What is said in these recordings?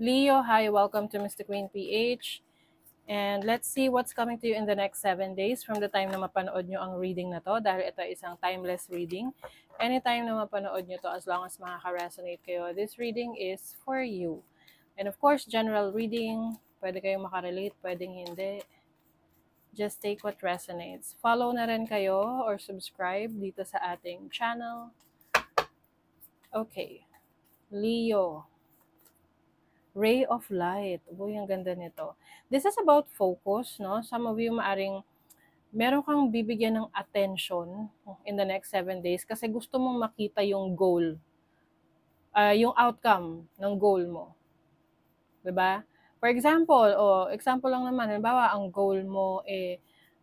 Leo, hi, welcome to Mr. Queen PH. And let's see what's coming to you in the next 7 days from the time na mapanood nyo ang reading na to dahil ito ay isang timeless reading. Anytime na mapanood nyo to, as long as makaka-resonate kayo, this reading is for you. And of course, general reading, pwede kayong makarelate, pwedeng hindi. Just take what resonates. Follow na rin kayo or subscribe dito sa ating channel. Okay, Leo. Ray of light. Uy, ang ganda nito. This is about focus, no? Some of you maaring meron kang bibigyan ng attention in the next 7 days kasi gusto mong makita yung goal, yung outcome ng goal mo. Diba? For example, example lang naman, halimbawa, ang goal mo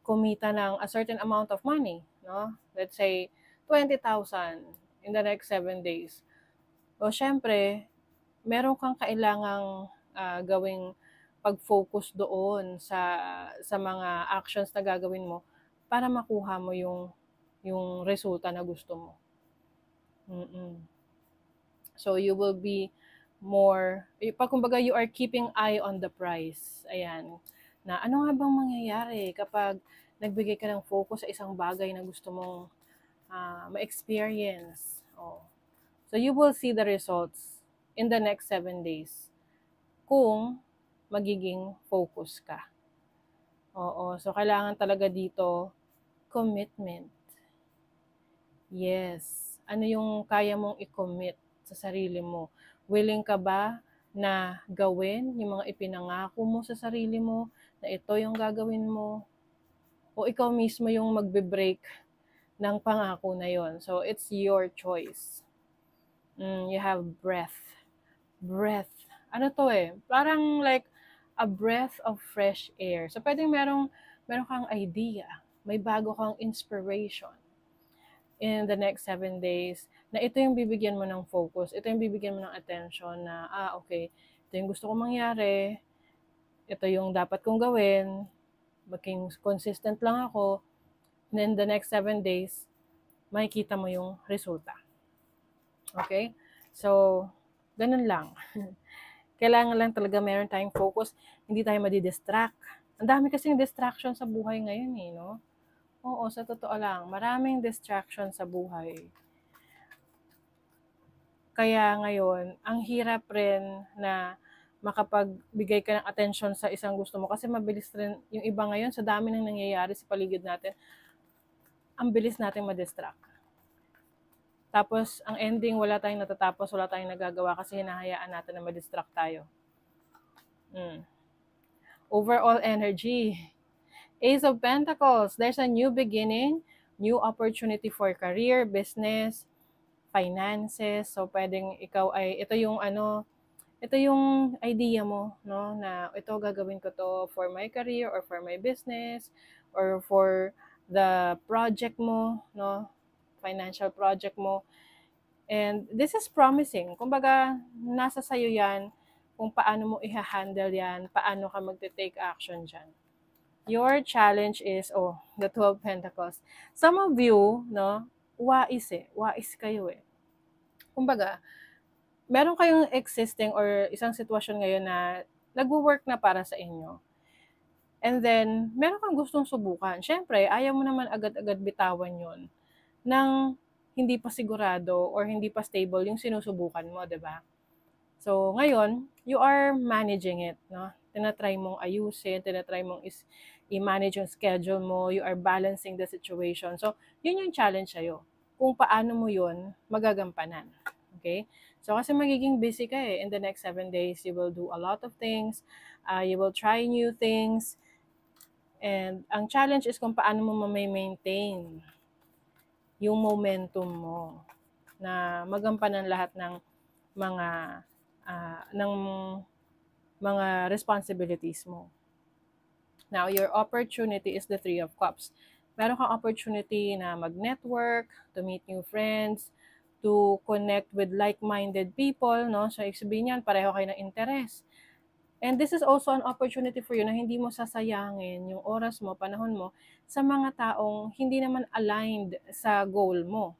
kumita ng a certain amount of money, no? Let's say, 20,000 in the next 7 days. O, syempre, meron kang kailangang gawing pag-focus doon sa mga actions na gagawin mo para makuha mo yung resulta na gusto mo. So you will be more, kumbaga you are keeping eye on the prize. Ayan. Na ano nga bang mangyayari kapag nagbigay ka ng focus sa isang bagay na gusto mong ma-experience. So you will see the results in the next 7 days kung magiging focus ka. So kailangan talaga dito commitment. Yes. Ano yung kaya mong i-commit sa sarili mo? Willing ka ba na gawin yung mga ipinangako mo sa sarili mo na ito yung gagawin mo? O ikaw mismo yung magbe-break ng pangako na yon? So it's your choice. You have breath. Ano to parang like a breath of fresh air. So pwedeng meron kang idea, may bago kang inspiration in the next 7 days na ito yung bibigyan mo ng focus, ito yung bibigyan mo ng attention na okay, ito yung gusto kong mangyari, ito yung dapat kong gawin, maging consistent lang ako, and then the next 7 days makikita mo yung resulta. Okay? So, ganun lang. Kailangan lang talaga meron tayong focus, hindi tayo madidistract. Ang dami kasing distraction sa buhay ngayon no? Oo, sa totoo lang, maraming distraction sa buhay. Kaya ngayon, ang hirap rin na makapagbigay ka ng attention sa isang gusto mo kasi mabilis rin yung iba ngayon sa dami ng nangyayari sa paligid natin, ang bilis natin ma-distract. Tapos, ang ending, wala tayong natatapos, wala tayong nagagawa kasi hinahayaan natin na ma-distract tayo. Overall energy. Ace of Pentacles. There's a new beginning, new opportunity for career, business, finances. So, pwedeng ikaw ay, ito yung idea mo, no? Na ito, gagawin ko to for my career or for my business or for the project mo, no? Financial project mo. And this is promising. Kumbaga, nasa sayo yan kung paano mo i-handle yan, paano ka magte-take action dyan. Your challenge is, the 12 Pentacles. Some of you, no, wais kayo Kumbaga, meron kayong existing or isang sitwasyon ngayon na nagwo-work na para sa inyo. And then, meron kang gustong subukan. Siyempre, ayaw mo naman agad-agad bitawan yon nang hindi pa sigurado or hindi pa stable yung sinusubukan mo, diba? So, ngayon, you are managing it, no? Tinatry mong ayusin, tinatry mong i-manage yung schedule mo, you are balancing the situation. So, yun yung challenge sa'yo. Kung paano mo yun magagampanan. Okay? So, kasi magiging busy ka in the next 7 days, you will do a lot of things, you will try new things, and ang challenge is kung paano mo ma-maintain yung momentum mo na magampanan lahat ng mga responsibilities mo. Now, your opportunity is the 3 of Cups. Meron kang opportunity na mag-network, to meet new friends, to connect with like-minded people, no? So, sabihin yan, pareho kayo ng interest. And this is also an opportunity for you na hindi mo sasayangin yung oras mo, panahon mo, sa mga taong hindi naman aligned sa goal mo.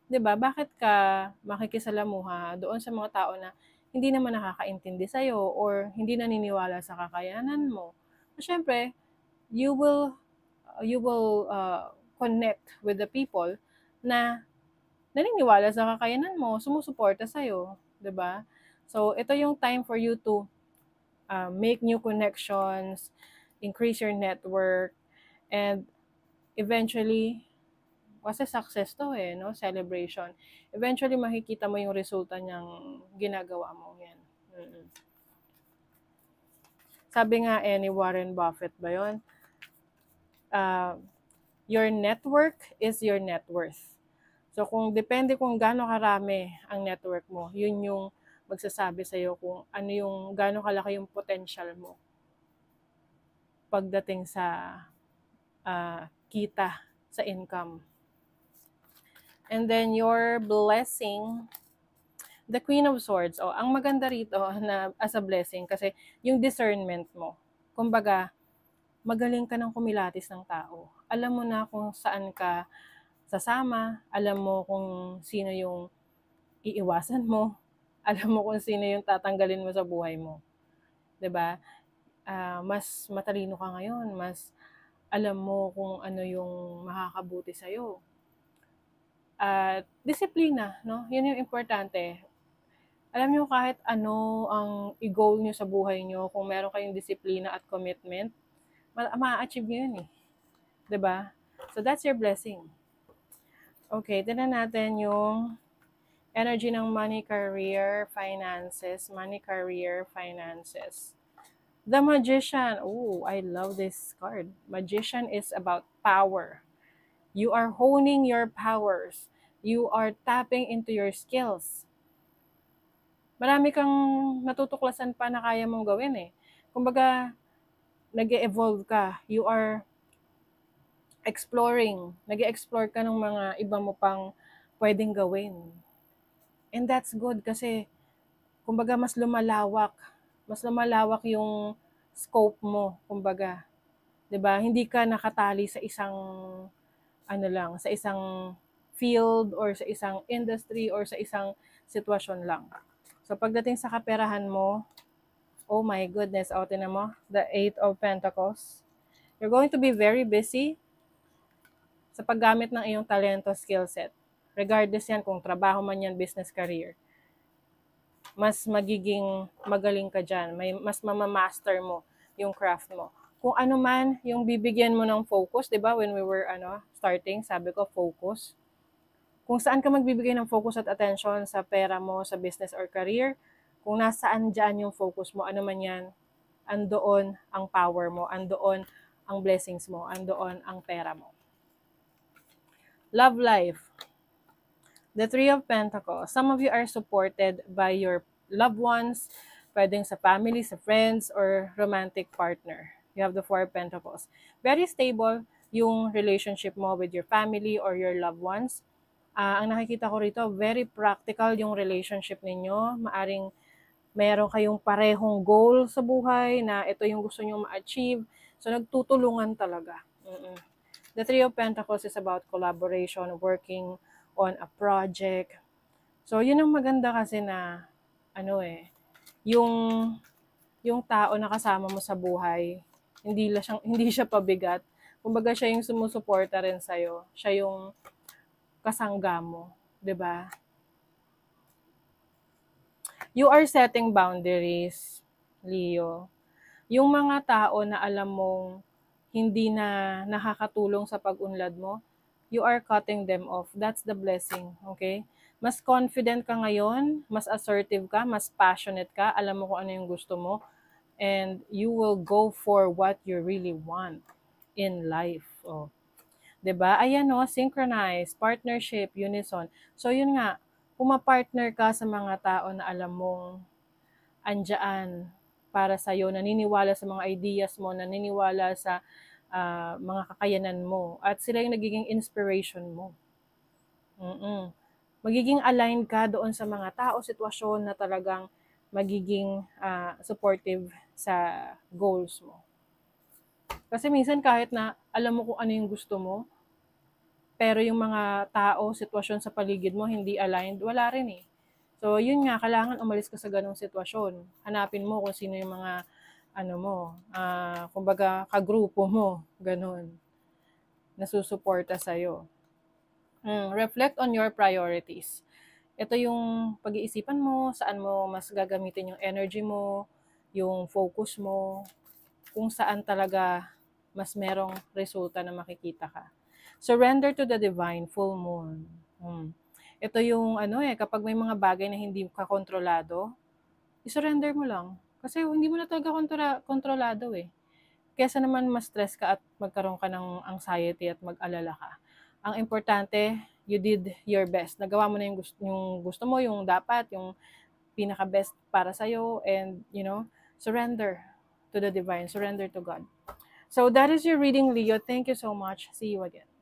'Di ba? Bakit ka makikisalamuha doon sa mga tao na hindi naman nakakaintindi sa'yo or hindi naniniwala sa kakayanan mo. So, syempre, you will connect with the people na naniniwala sa kakayanan mo, sumusuporta sa'yo, 'di ba? So, ito yung time for you to make new connections, increase your network, and eventually, kasi success to no? Celebration. Eventually, makikita mo yung resulta niyang ginagawa mo. Yan. Sabi nga ni Warren Buffett ba yun? Your network is your net worth. So, depende kung gaano karami ang network mo, yun yung magsasabi sa'yo kung ano yung, gaano kalaki yung potential mo pagdating sa kita, sa income. And then your blessing, the Queen of Swords. Ang maganda rito na as a blessing kasi yung discernment mo. Kumbaga, magaling ka ng kumilatis ng tao. Alam mo na kung saan ka sasama, alam mo kung sino yung iiwasan mo, alam mo kung sino yung tatanggalin mo sa buhay mo. 'Di ba? Mas matalino ka ngayon, mas alam mo kung ano yung makakabuti sa'yo. At disiplina, no? Yun yung importante. Alam niyo kahit ano ang i-goal niyo sa buhay niyo, kung meron kayong disiplina at commitment, ma-achieve niyo yun 'Di ba? So that's your blessing. Okay, tingnan natin yung energy ng money, career, finances. Money, career, finances. The Magician. Oh, I love this card. Magician is about power. You are honing your powers. You are tapping into your skills. Marami kang natutuklasan pa na kaya mong gawin Kumbaga, nag-evolve ka. You are exploring. Nag-explore ka ng mga iba mo pang pwedeng gawin. And that's good kasi, kumbaga, mas lumalawak yung scope mo, kumbaga. 'Di ba? Hindi ka nakatali sa isang sa isang field or sa isang industry or sa isang sitwasyon lang. So pagdating sa kaperahan mo, oh my goodness, tinan mo, the 8 of Pentacles. You're going to be very busy sa paggamit ng iyong talento, skill set. Regardless yan kung trabaho man yan, business, career. Mas magiging magaling ka dyan. Mas mamamaster mo yung craft mo. Kung ano man yung bibigyan mo ng focus, di ba? When we were starting, sabi ko focus. Kung saan ka magbibigay ng focus at attention sa pera mo, sa business or career, kung nasaan dyan yung focus mo, ano man yan, andoon ang power mo, andoon ang blessings mo, andoon ang pera mo. Love life. The Three of Pentacles. Some of you are supported by your loved ones, pwedeng sa family, sa friends, or romantic partner. You have the Four of Pentacles. Very stable yung relationship mo with your family or your loved ones. Ang nakikita ko rito, very practical yung relationship ninyo. Maaring meron kayong parehong goal sa buhay na ito yung gusto nyo ma-achieve. So, nagtutulungan talaga. The Three of Pentacles is about collaboration, working on a project. So, yun ang maganda kasi na, yung tao na kasama mo sa buhay, hindi siya pabigat. Kumbaga, siya yung sumusuporta rin sa'yo. Siya yung kasangga mo, 'di ba? You are setting boundaries, Leo. Yung mga tao na alam mong hindi na nakakatulong sa pag-unlad mo, you are cutting them off. That's the blessing, okay? Mas confident ka ngayon, mas assertive ka, mas passionate ka, alam mo kung ano yung gusto mo, and you will go for what you really want in life. 'Di ba? Ayan synchronize, partnership, unison. So yun nga, pumapartner ka sa mga tao na alam mong andyan para sa'yo, naniniwala sa mga ideas mo, naniniwala sa mga kakayanan mo, at sila yung nagiging inspiration mo. Magiging aligned ka doon sa mga tao, sitwasyon na talagang magiging supportive sa goals mo. Kasi minsan kahit na alam mo kung ano yung gusto mo, pero yung mga tao, sitwasyon sa paligid mo hindi aligned, wala rin So, yun nga, kailangan umalis ka sa ganong sitwasyon. Hanapin mo kung sino yung mga, kumbaga, kagrupo mo, ganon, nasusuporta sa'yo. Reflect on your priorities. Ito yung pag-iisipan mo, saan mo mas gagamitin yung energy mo, yung focus mo, kung saan talaga mas merong resulta na makikita ka. Surrender to the divine, full moon. Ito yung kapag may mga bagay na hindi ka kontrolado, isurrender mo lang. Kasi hindi mo na talaga kontrolado eh. Kesa naman ma-stress ka at magkaroon ka ng anxiety at mag-alala ka. Ang importante, you did your best. Nagawa mo na yung gusto mo, yung dapat, yung pinaka-best para sa'yo, and, surrender to the divine, surrender to God. So that is your reading, Leo. Thank you so much. See you again.